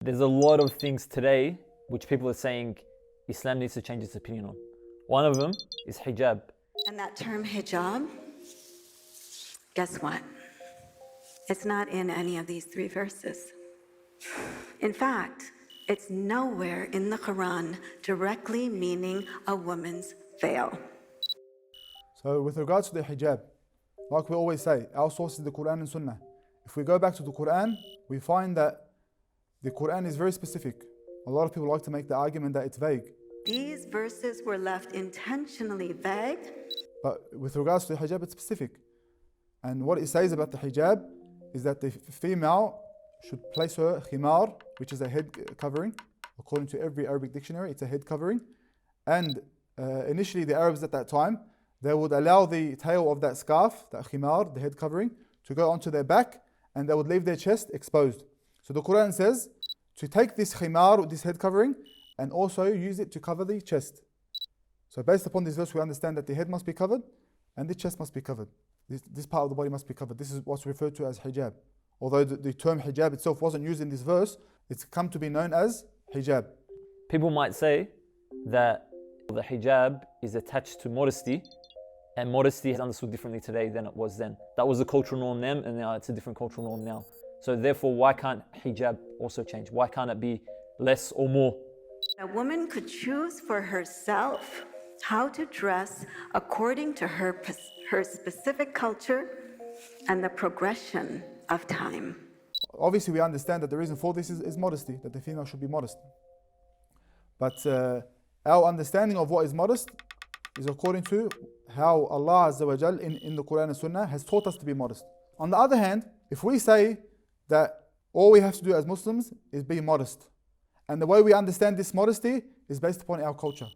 There's a lot of things today which people are saying Islam needs to change its opinion on. One of them is hijab. And that term hijab, guess what? It's not in any of these three verses. In fact, it's nowhere in the Quran directly meaning a woman's veil. So with regards to the hijab, like we always say, our source is the Quran and Sunnah. If we go back to the Quran, we find that the Quran is very specific. A lot of people like to make the argument that it's vague. These verses were left intentionally vague. But with regards to the hijab, it's specific. And what it says about the hijab is that the female should place her khimar, which is a head covering. According to every Arabic dictionary, it's a head covering. And initially the Arabs at that time, they would allow the tail of that scarf, that khimar, the head covering, to go onto their back, and they would leave their chest exposed. So the Quran says to take this khimar, this head covering, and also use it to cover the chest. So based upon this verse, we understand that the head must be covered and the chest must be covered. This part of the body must be covered. This is what's referred to as hijab. Although the term hijab itself wasn't used in this verse, it's come to be known as hijab. People might say that the hijab is attached to modesty, and modesty is understood differently today than it was then. That was the cultural norm then, and now it's a different cultural norm now. So therefore, why can't hijab also change? Why can't it be less or more? A woman could choose for herself how to dress according to her specific culture and the progression of time. Obviously, we understand that the reason for this is modesty, that the female should be modest. But our understanding of what is modest is according to how Allah Azza wa Jal in the Quran and Sunnah has taught us to be modest. On the other hand, if we say that all we have to do as Muslims is be modest, and the way we understand this modesty is based upon our culture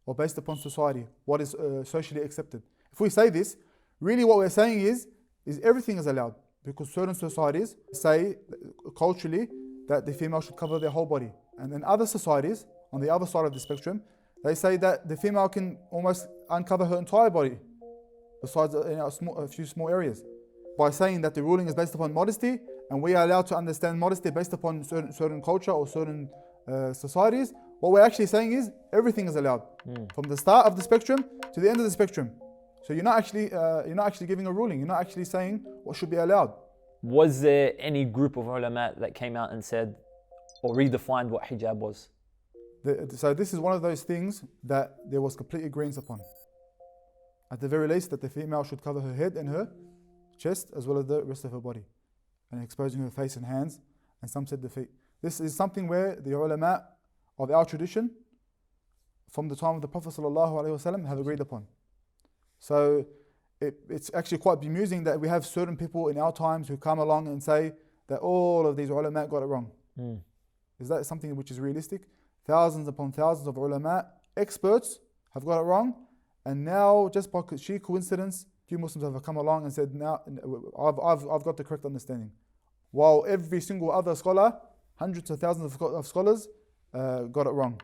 or based upon society, what is socially accepted. If we say this, really what we're saying is everything is allowed, because certain societies say culturally that the female should cover their whole body. And in other societies, on the other side of the spectrum, they say that the female can almost uncover her entire body, besides a few small areas. By saying that the ruling is based upon modesty, and we are allowed to understand modesty based upon certain culture or certain societies, what we're actually saying is everything is allowed, from the start of the spectrum to the end of the spectrum. So you're not actually giving a ruling. You're not actually saying what should be allowed. Was there any group of ulama that came out and said or redefined what hijab was? So this is one of those things that there was complete agreement upon. At the very least, that the female should cover her head and her chest as well as the rest of her body, and exposing her face and hands, and some said the feet. This is something where the ulama of our tradition from the time of the Prophet ﷺ have agreed upon. So it's actually quite bemusing that we have certain people in our times who come along and say that all of these ulama got it wrong. Is that something which is realistic? Thousands upon thousands of ulama, experts, have got it wrong, and now just by sheer coincidence, few Muslims have come along and said, now I've got the correct understanding. While every single other scholar, hundreds of thousands of scholars, got it wrong.